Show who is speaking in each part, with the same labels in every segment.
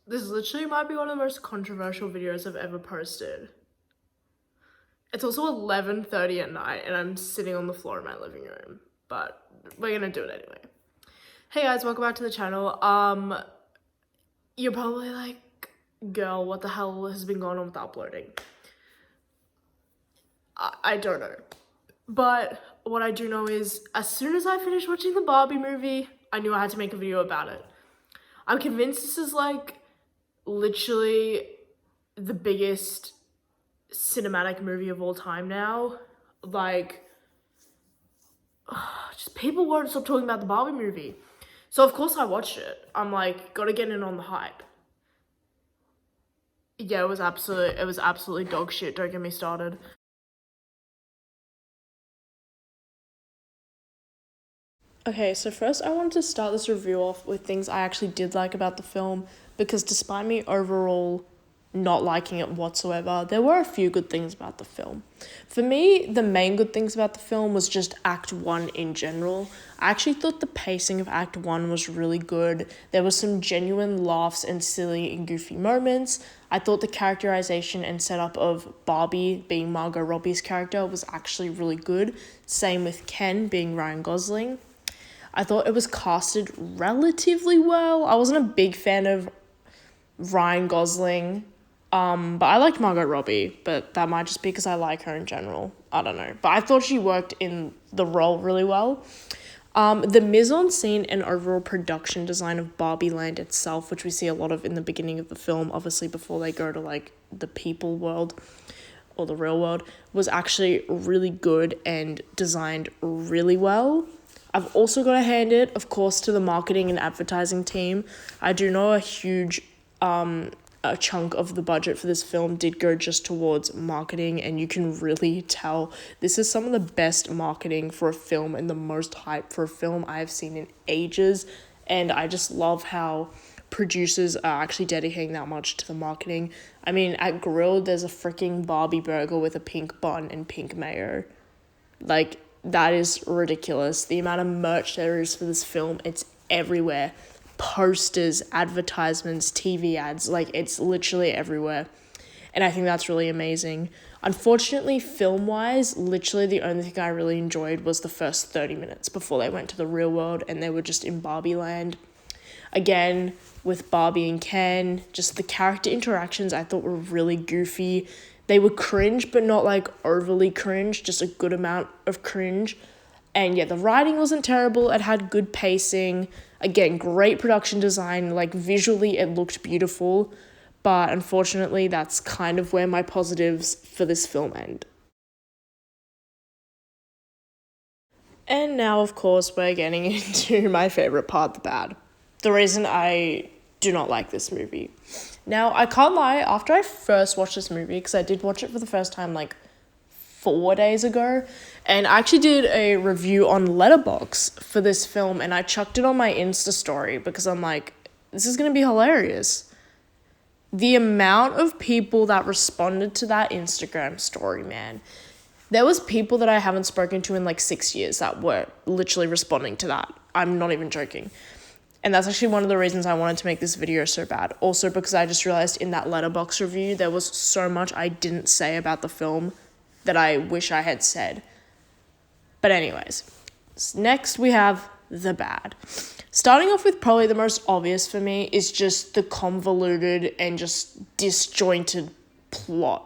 Speaker 1: This literally might be one of the most controversial videos I've ever posted. It's also 11:30 at night and I'm sitting on the floor in my living room, but we're gonna do it anyway. Hey guys, welcome back to the channel. You're probably like, girl, what the hell has been going on with uploading? I don't know. But what I do know is, as soon as I finished watching the Barbie movie, I knew I had to make a video about it. I'm convinced this is like literally the biggest cinematic movie of all time now. Like, just people won't stop talking about the Barbie movie. So of course I watched it. I'm like, gotta get in on the hype. Yeah, it was absolutely dog shit, don't get me started. Okay, so first I wanted to start this review off with things I actually did like about the film, because despite me overall not liking it whatsoever, there were a few good things about the film. For me, the main good things about the film was just Act 1 in general. I actually thought the pacing of Act 1 was really good. There was some genuine laughs and silly and goofy moments. I thought the characterization and setup of Barbie, being Margot Robbie's character, was actually really good. Same with Ken, being Ryan Gosling. I thought it was casted relatively well. I wasn't a big fan of Ryan Gosling, but I liked Margot Robbie, but that might just be because I like her in general. I don't know. But I thought she worked in the role really well. The mise-en-scene and overall production design of Barbie Land itself, which we see a lot of in the beginning of the film, obviously before they go to like the people world or the real world, was actually really good and designed really well. I've also got to hand it, of course, to the marketing and advertising team. I do know a huge a chunk of the budget for this film did go just towards marketing, and you can really tell this is some of the best marketing for a film and the most hype for a film I've seen in ages. And I just love how producers are actually dedicating that much to the marketing. I mean, at Grilled, there's a freaking Barbie burger with a pink bun and pink mayo. Like, that is ridiculous. The amount of merch there is for this film, it's everywhere. Posters, advertisements, TV ads, like it's literally everywhere. And I think that's really amazing. Unfortunately, film-wise, literally the only thing I really enjoyed was the first 30 minutes before they went to the real world and they were just in Barbie Land. Again, with Barbie and Ken, just the character interactions I thought were really goofy. They were cringe, but not like overly cringe, just a good amount of cringe. And yeah, the writing wasn't terrible. It had good pacing. Again, great production design. Like visually, it looked beautiful. But unfortunately, that's kind of where my positives for this film end. And now, of course, we're getting into my favorite part, the bad. The reason I do not like this movie. Now, I can't lie, after I first watched this movie, because I did watch it for the first time like 4 days ago, and I actually did a review on Letterbox for this film, and I chucked it on my Insta story because I'm like, this is going to be hilarious. The amount of people that responded to that Instagram story, man. There was people that I haven't spoken to in like 6 years that were literally responding to that. I'm not even joking. And that's actually one of the reasons I wanted to make this video so bad. Also because I just realized in that Letterbox review, there was so much I didn't say about the film that I wish I had said. But anyways, next we have the bad. Starting off with probably the most obvious for me is just the convoluted and just disjointed plot.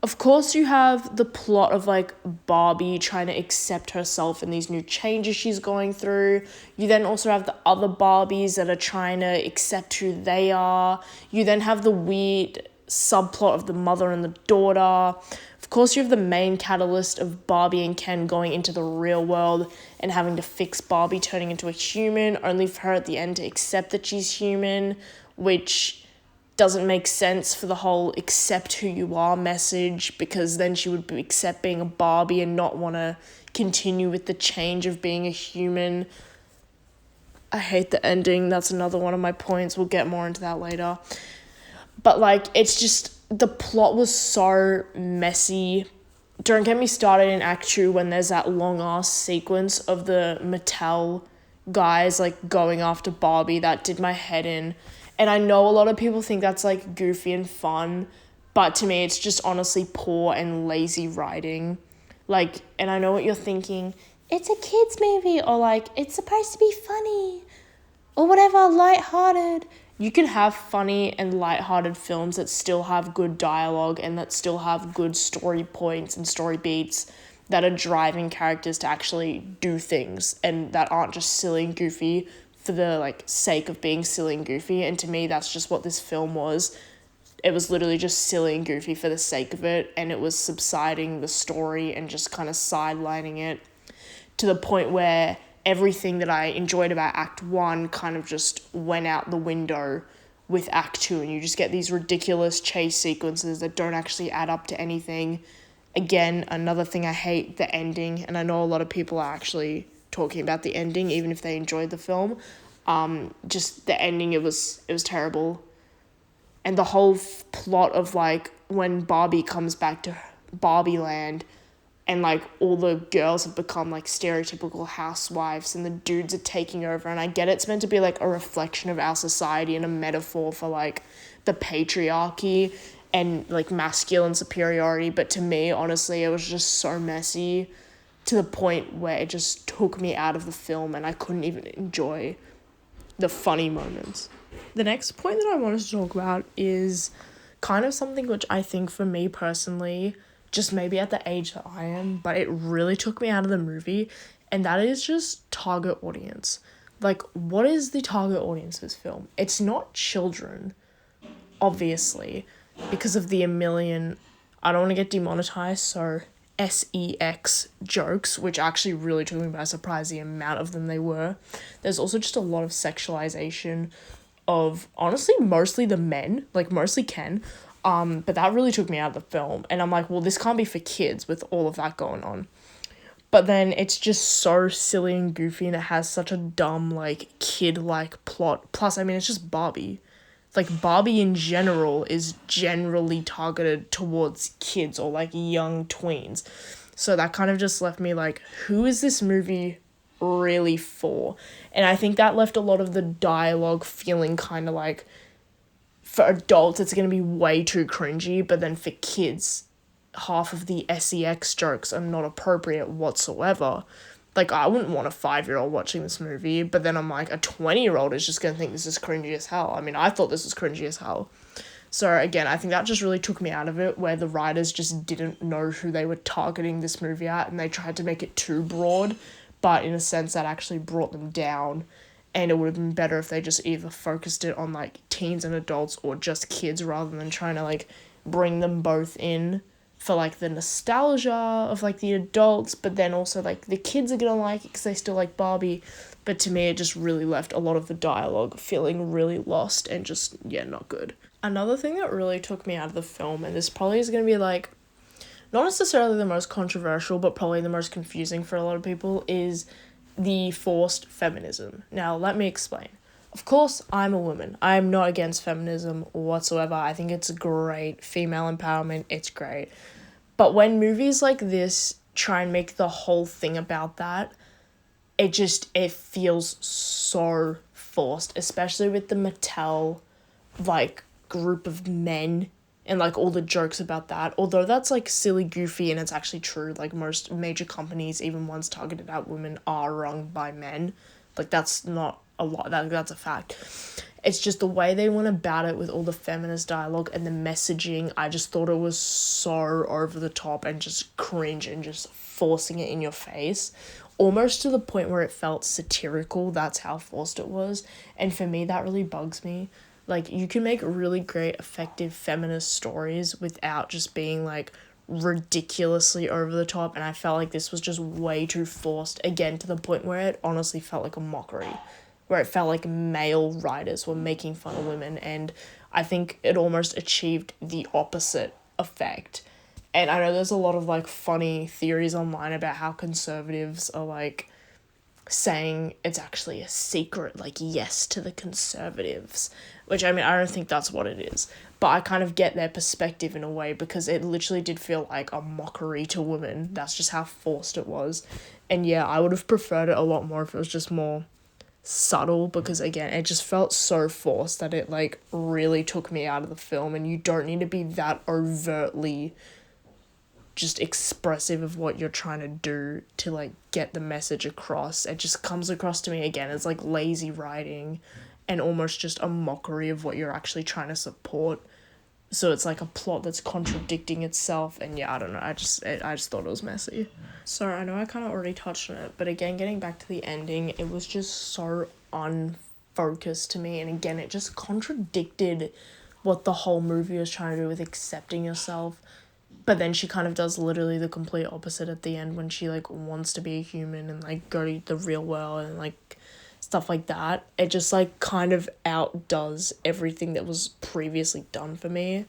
Speaker 1: Of course, you have the plot of like Barbie trying to accept herself and these new changes she's going through. You then also have the other Barbies that are trying to accept who they are. You then have the weird subplot of the mother and the daughter. Of course, you have the main catalyst of Barbie and Ken going into the real world and having to fix Barbie turning into a human, only for her at the end to accept that she's human, which doesn't make sense for the whole accept who you are message, because then she would accept being a Barbie and not want to continue with the change of being a human. I hate the ending. That's another one of my points. We'll get more into that later. But like, it's just, the plot was so messy. Don't get me started in Act 2 when there's that long ass sequence of the Mattel guys like going after Barbie. That did my head in. And I know a lot of people think that's like goofy and fun, but to me it's just honestly poor and lazy writing. Like, and I know what you're thinking, it's a kids movie, or like it's supposed to be funny or whatever, lighthearted. You can have funny and lighthearted films that still have good dialogue and that still have good story points and story beats that are driving characters to actually do things and that aren't just silly and goofy for the like sake of being silly and goofy. And to me, that's just what this film was. It was literally just silly and goofy for the sake of it, and it was subsiding the story and just kind of sidelining it to the point where everything that I enjoyed about Act 1 kind of just went out the window with Act 2, and you just get these ridiculous chase sequences that don't actually add up to anything. Again, another thing I hate, the ending, and I know a lot of people are actually talking about the ending, even if they enjoyed the film. Just the ending, it was terrible. And the whole plot of like when Barbie comes back to Barbie Land, and like all the girls have become like stereotypical housewives and the dudes are taking over, and I get it's meant to be like a reflection of our society and a metaphor for like the patriarchy and like masculine superiority, but to me honestly it was just so messy to the point where it just took me out of the film and I couldn't even enjoy the funny moments. The next point that I wanted to talk about is kind of something which I think for me personally, just maybe at the age that I am, but it really took me out of the movie, and that is just target audience. Like, what is the target audience of this film? It's not children, obviously, because of the a million, I don't want to get demonetized, so sex jokes, which actually really took me by surprise, the amount of them they were. There's also just a lot of sexualization of, honestly, mostly the men, like mostly Ken, but that really took me out of the film, and I'm like, well, this can't be for kids with all of that going on. But then it's just so silly and goofy, and it has such a dumb, like, kid-like plot. Plus, I mean, it's just Barbie. Like, Barbie in general is generally targeted towards kids or, like, young tweens. So that kind of just left me like, who is this movie really for? And I think that left a lot of the dialogue feeling kind of like, for adults, it's going to be way too cringy, but then for kids, half of the sex jokes are not appropriate whatsoever. Like, I wouldn't want a 5-year-old watching this movie, but then I'm like, a 20-year-old is just going to think this is cringy as hell. I mean, I thought this was cringy as hell. So, again, I think that just really took me out of it, where the writers just didn't know who they were targeting this movie at, and they tried to make it too broad, but in a sense that actually brought them down. And it would have been better if they just either focused it on, like, teens and adults or just kids, rather than trying to, like, bring them both in for, like, the nostalgia of, like, the adults, but then also, like, the kids are gonna like it because they still like Barbie. But to me, it just really left a lot of the dialogue feeling really lost and just, yeah, not good. Another thing that really took me out of the film, and this probably is gonna be, like, not necessarily the most controversial, but probably the most confusing for a lot of people, is the forced feminism. Now, let me explain. Of course, I'm a woman. I'm not against feminism whatsoever. I think it's great. Female empowerment, it's great. But when movies like this try and make the whole thing about that, it feels so forced, especially with the Mattel, like, group of men and, like, all the jokes about that. Although that's, like, silly, goofy, and it's actually true. Like, most major companies, even ones targeted at women, are run by men. Like, that's not a lot. That's a fact. It's just the way they went about it with all the feminist dialogue and the messaging. I just thought it was so over the top and just cringe and just forcing it in your face. Almost to the point where it felt satirical. That's how forced it was. And for me, that really bugs me. Like, you can make really great, effective feminist stories without just being, like, ridiculously over the top, and I felt like this was just way too forced, again, to the point where it honestly felt like a mockery, where it felt like male writers were making fun of women, and I think it almost achieved the opposite effect. And I know there's a lot of, like, funny theories online about how conservatives are, like, saying it's actually a secret, like, yes to the conservatives, which, I mean, I don't think that's what it is, but I kind of get their perspective in a way, because it literally did feel like a mockery to women. That's just how forced it was. And yeah, I would have preferred it a lot more if it was just more subtle, because again, it just felt so forced that it like really took me out of the film, and you don't need to be that overtly just expressive of what you're trying to do to like get the message across. It just comes across to me again as like lazy writing and almost just a mockery of what you're actually trying to support. So it's like a plot that's contradicting itself, and yeah, I don't know, I just thought it was messy. So I know I kind of already touched on it, but again, getting back to the ending, it was just so unfocused to me, and again, it just contradicted what the whole movie was trying to do with accepting yourself. But then she kind of does literally the complete opposite at the end, when she like wants to be a human and like go to the real world and like stuff like that. It just like kind of outdoes everything that was previously done for me.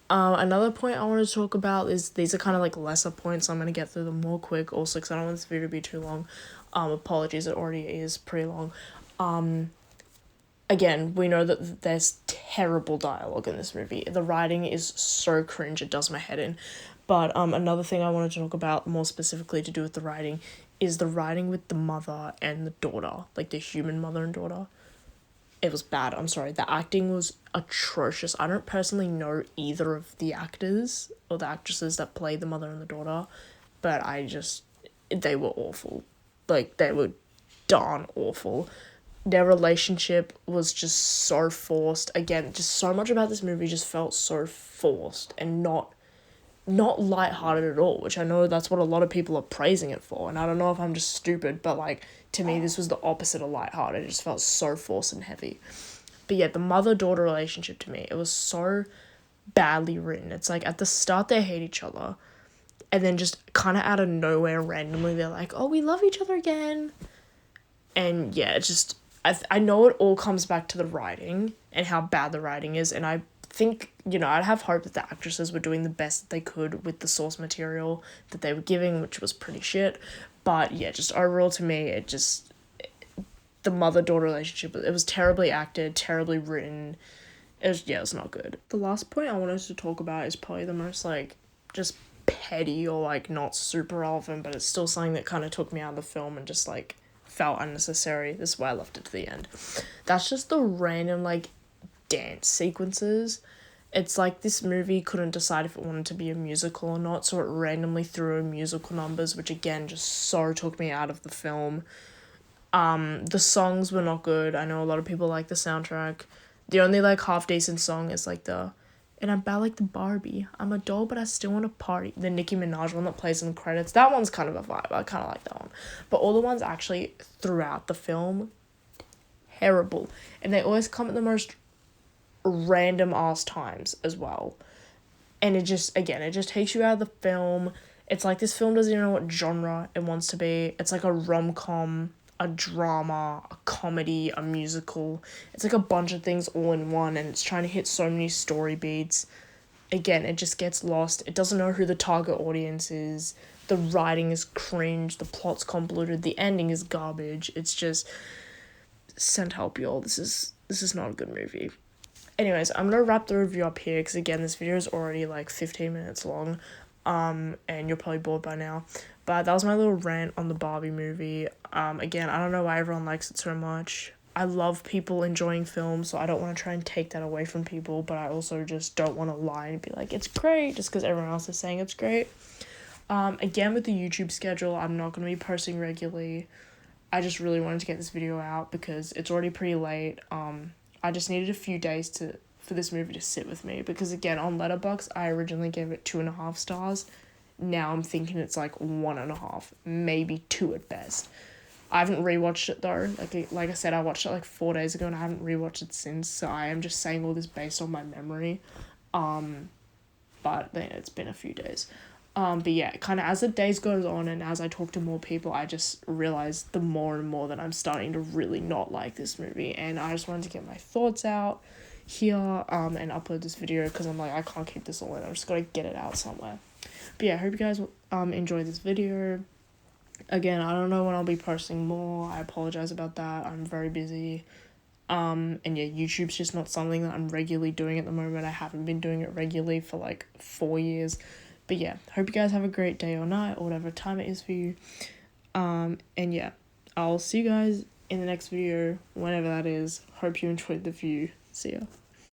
Speaker 1: Another point I want to talk about is, these are kind of like lesser points, so I'm going to get through them more quick also because I don't want this video to be too long. Apologies, it already is pretty long. Again, we know that there's terrible dialogue in this movie. The writing is so cringe, it does my head in. But another thing I wanted to talk about more specifically to do with the writing is the writing with the mother and the daughter, like the human mother and daughter. It was bad, I'm sorry. The acting was atrocious. I don't personally know either of the actors or the actresses that play the mother and the daughter, but they were awful. Like, they were darn awful. Their relationship was just so forced. Again, just so much about this movie just felt so forced and not lighthearted at all, which I know that's what a lot of people are praising it for, and I don't know if I'm just stupid, but like, to me, this was the opposite of lighthearted. It just felt so forced and heavy. But yeah, the mother-daughter relationship, to me, it was so badly written. It's like, at the start they hate each other, and then just kind of out of nowhere, randomly, they're like, oh, we love each other again. And yeah, it's just, I know it all comes back to the writing and how bad the writing is, and I think, you know, I'd have hope that the actresses were doing the best that they could with the source material that they were giving, which was pretty shit. But yeah, just overall to me, the mother-daughter relationship, it was terribly acted, terribly written. It was not good. The last point I wanted to talk about is probably the most like just petty or like not super relevant, but it's still something that kind of took me out of the film and just like felt unnecessary. This is why I left it to the end. That's just the random like dance sequences. It's like this movie couldn't decide if it wanted to be a musical or not, so it randomly threw in musical numbers, which again just so took me out of the film. The songs were not good. I know a lot of people like the soundtrack. The only like half decent song is like and I'm bad like the Barbie. I'm a doll, but I still want to party. The Nicki Minaj one that plays in the credits. That one's kind of a vibe. I kind of like that one. But all the ones actually throughout the film, terrible. And they always come at the most random ass times as well. And it just takes you out of the film. It's like this film doesn't even know what genre it wants to be. It's like a rom-com, a drama, a comedy, a musical. It's like a bunch of things all in one, and it's trying to hit so many story beats. Again, it just gets lost. It doesn't know who the target audience is. The writing is cringe. The plot's convoluted. The ending is garbage. It's just, send help, y'all. This is not a good movie. Anyways, I'm gonna wrap the review up here, because again, this video is already like 15 minutes long. And you're probably bored by now. But that was my little rant on the Barbie movie. Again, I don't know why everyone likes it so much. I love people enjoying films, so I don't want to try and take that away from people, but I also just don't want to lie and be like, it's great, just because everyone else is saying it's great. Again, with the YouTube schedule, I'm not going to be posting regularly. I just really wanted to get this video out because it's already pretty late. I just needed a few days for this movie to sit with me, because again, on Letterbox, I originally gave it 2.5 stars. Now I'm thinking it's like 1.5, maybe 2 at best. I haven't rewatched it though. Like I said, I watched it like 4 days ago and I haven't rewatched it since, so I am just saying all this based on my memory. But then it's been a few days. But yeah, kind of as the days goes on and as I talk to more people, I just realize the more and more that I'm starting to really not like this movie, and I just wanted to get my thoughts out here and upload this video, because I'm like, I can't keep this all in. I just gotta get it out somewhere. But yeah, I hope you guys enjoyed this video. Again, I don't know when I'll be posting more. I apologize about that. I'm very busy. And yeah, YouTube's just not something that I'm regularly doing at the moment. I haven't been doing it regularly for like 4 years. But yeah, hope you guys have a great day or night or whatever time it is for you. And yeah, I'll see you guys in the next video, whenever that is. Hope you enjoyed the view. See ya.